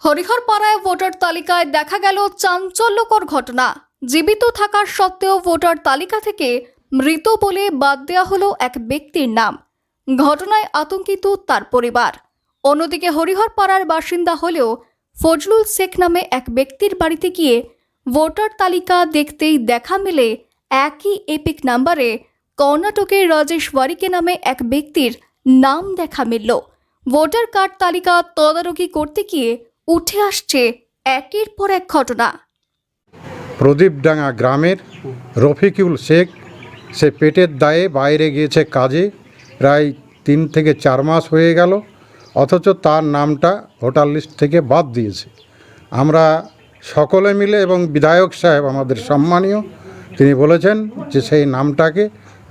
হরিহরপাড়ায় voter তালিকায় দেখা গেল চাঞ্চল্যকর ঘটনা। জীবিত থাকার সত্ত্বেও ভোটার তালিকা থেকে মৃত বলে বাদ দেওয়া হলো এক ব্যক্তির নাম। ঘটনায় আতঙ্কিত তার পরিবার। অন্যদিকে হরিহরপাড়ার বাসিন্দা হলেও ফজলুল শেখ নামে এক ব্যক্তির বাড়িতে গিয়ে ভোটার তালিকা দেখতেই দেখা মেলে একই এপিক নাম্বারে কর্ণাটকের রাজেশ ওয়ারিকে নামে এক ব্যক্তির নাম দেখা মিলল। ভোটার কার্ড তালিকা তদারকি করতে গিয়ে উঠে আসছে একের পর এক ঘটনা। প্রদীপডাঙ্গা গ্রামের রফিকুল শেখ, সে পেটের দায়ে বাইরে গিয়েছে কাজে, প্রায় 3 থেকে 4 মাস হয়ে গেল, অথচ তার নামটা ভোটার লিস্ট থেকে বাদ দিয়েছে। আমরা সকলে মিলে এবং বিধায়ক সাহেব আমাদের সম্মানীয়, তিনি বলেছেন যে সেই নামটাকে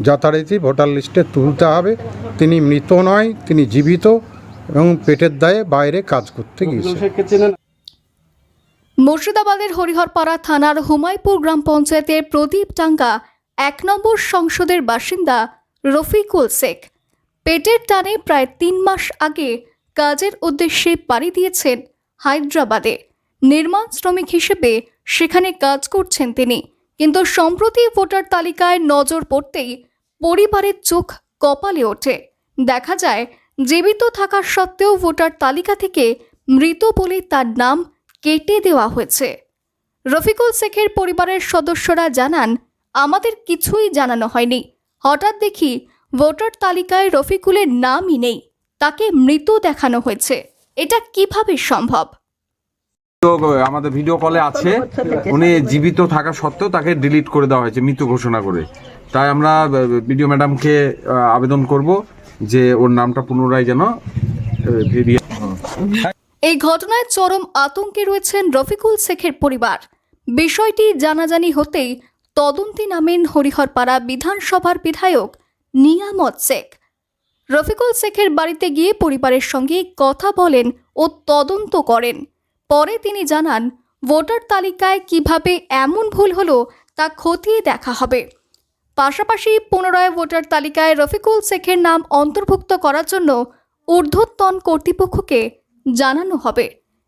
যথারীতি ভোটার লিস্টে তুলতে হবে। তিনি মৃত নয়, তিনি জীবিত এবং পেটের দায়ে বাইরে কাজ করতে গিয়েছে। মুর্শিদাবাদের হরিহরপাড়া থানার হুমায়পুর গ্রাম পঞ্চায়েতের প্রদীপডাঙ্গা 1 নম্বর সংসদের বাসিন্দা রফিকুল শেখ পেটের টানে প্রায় 3 মাস আগে কাজের উদ্দেশ্যে পাড়ি দিয়েছেন হায়দ্রাবাদে। নির্মাণ শ্রমিক হিসেবে সেখানে কাজ করছেন তিনি। কিন্তু সম্প্রতি ভোটার তালিকায় নজর পড়তেই পরিবারের চোখ কপালে ওঠে। দেখা যায় জীবিত থাকার সত্ত্বেও ভোটার তালিকা থেকে মৃত বলে তার নাম কেটে দেওয়া হয়েছে। রফিকুল শেখের পরিবারের সদস্যরা জানান, আমাদের কিছুই জানানো হয়নি। হঠাৎ দেখি ভোটার তালিকায় রফিকুলের নামই নেই, তাকে মৃত দেখানো হয়েছে। এটা কিভাবে সম্ভব? আমাদের ভিডিও কলে আছে, উনি জীবিত থাকা সত্ত্বেও তাকে ডিলিট করে দেওয়া হয়েছে মৃত ঘোষণা করে। তাই আমরা ভিডিও ম্যাডামকে আবেদন করব যে ওর নামটা পুনরায় যেন ফিরিয়ে। এই ঘটনায় চরম আতঙ্কে রয়েছেন রফিকুল শেখের পরিবার। বিষয়টি জানাজানি হতেই তদন্তে নামেন হরিহরপাড়া বিধানসভার বিধায়ক নিয়ামত শেখ। রফিকুল শেখের বাড়িতে গিয়ে পরিবারের সঙ্গে কথা বলেন ও তদন্ত করেন। পরে তিনি জানান, ভোটার তালিকায় কিভাবে এমন ভুল হলো তা খতিয়ে দেখা হবে। পাশাপাশি পুনরায় ভোটার তালিকায় রফিকুল শেখের নাম অন্তর্ভুক্ত করার জন্য ঊর্ধ্বতন কর্তৃপক্ষকে জানানো হবে।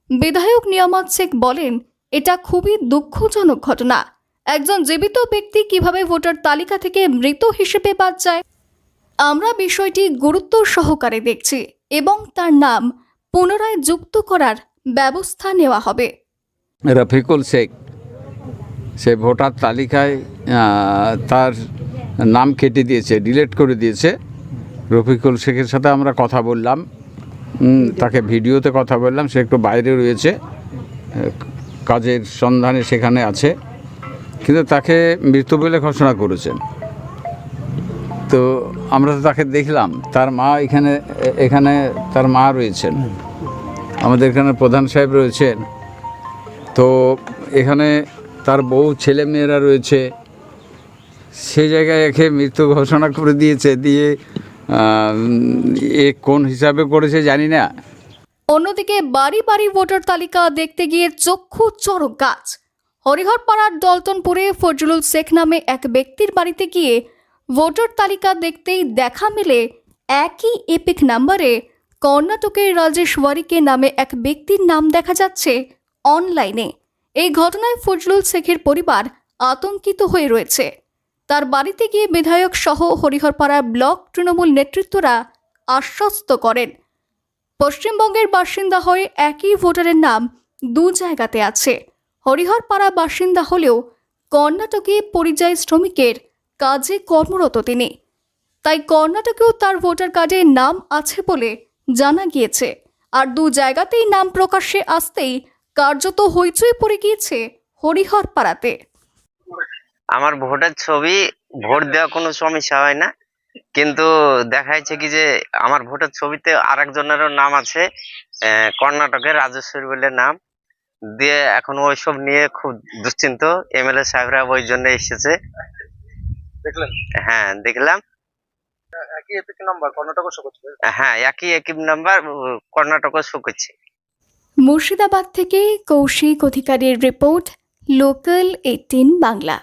বিধায়ক নিয়ামত শেখ বলেন, এটা খুবই দুঃখজনক ঘটনা। একজন জীবিত ব্যক্তি কিভাবে ভোটার তালিকা থেকে মৃত হিসেবে বাদ যায়। আমরা বিষয়টি গুরুত্ব সহকারে দেখছি এবং তার নাম পুনরায় যুক্ত করার ব্যবস্থা নেওয়া হবে। রফিকুল শেখ সে ভোটার তালিকায় তার নাম কেটে দিয়েছে, ডিলিট করে দিয়েছে। রফিকুল শেখের সাথে আমরা কথা বললাম, তাকে ভিডিওতে কথা বললাম। সে একটু বাইরে রয়েছে, কাজের সন্ধানে সেখানে আছে, কিন্তু তাকে মৃত বলে ঘোষণা করেছেন। তো আমরা তো তাকে দেখলাম, তার মা এখানে তার মা রয়েছেন, আমাদের এখানে প্রধান সাহেব রয়েছেন, তো এখানে তার বউ ছেলে মেয়েরা রয়েছে। সে জায়গায় একে মৃত্যু ঘোষণা করে দিয়েছে, দিয়ে এ কোন হিসাবে করেছে জানি না। অন্যদিকে বাড়ি বাড়ি ভোটার তালিকা দেখতে গিয়ে চক্ষু চড়ক গাছ। হরিহরপাড়ার দলতনপুরে ফজলুল শেখ নামে এক ব্যক্তির বাড়িতে গিয়ে ভোটার তালিকা দেখতেই দেখা মেলে একই এপিক নাম্বারে কর্ণাটকের রাজেশ ওয়ারিকে নামে এক ব্যক্তির নাম দেখা যাচ্ছে অনলাইনে। এই ঘটনায় ফজলুল শেখের পরিবার আতঙ্কিত হয়ে রয়েছে। তার বাড়িতে গিয়ে বিধায়ক সহ হরিহরপাড়ার ব্লক তৃণমূল নেতৃত্বরা আশ্বস্ত করেন, পশ্চিমবঙ্গের বাসিন্দা হয়ে একই ভোটারের নাম 2 জায়গাতে আছে। হরিহরপাড়া বাসিন্দা হলেও কর্ণাটকে পরিযায়ী শ্রমিকের কাজে কর্মরত তিনি, তাই কর্ণাটকেও তার ভোটার কার্ডে নাম আছে বলে জানা গিয়েছে। আর 2 জায়গাতেই নাম প্রকাশ্যে আসতেই কার্যত হইচই পড়ে গিয়েছে হরিহরপাড়াতে। আমার ভোটের ছবি, ভোট দেওয়া কোনো সমস্যা হয় না, কিন্তু দেখা যাচ্ছে কি যে আমার ভোটের ছবিতে আরেকজনেরও নাম আছে, কর্ণাটকের রাজেশ্বরী বলে নাম দিয়ে। এখন ওইসব নিয়ে খুব দুশ্চিন্ত। এমএলএ সাহেবরা ওই জন্য এসেছে। দেখলেন? হ্যাঁ দেখলাম। একই এপিক নাম্বার কর্ণাটক শো করছে। হ্যাঁ, একই এপিক নাম্বার কর্ণাটক শো করছে। মুর্শিদাবাদ থেকে কৌশিক অধিকারীর রিপোর্ট, লোকাল 18 বাংলা।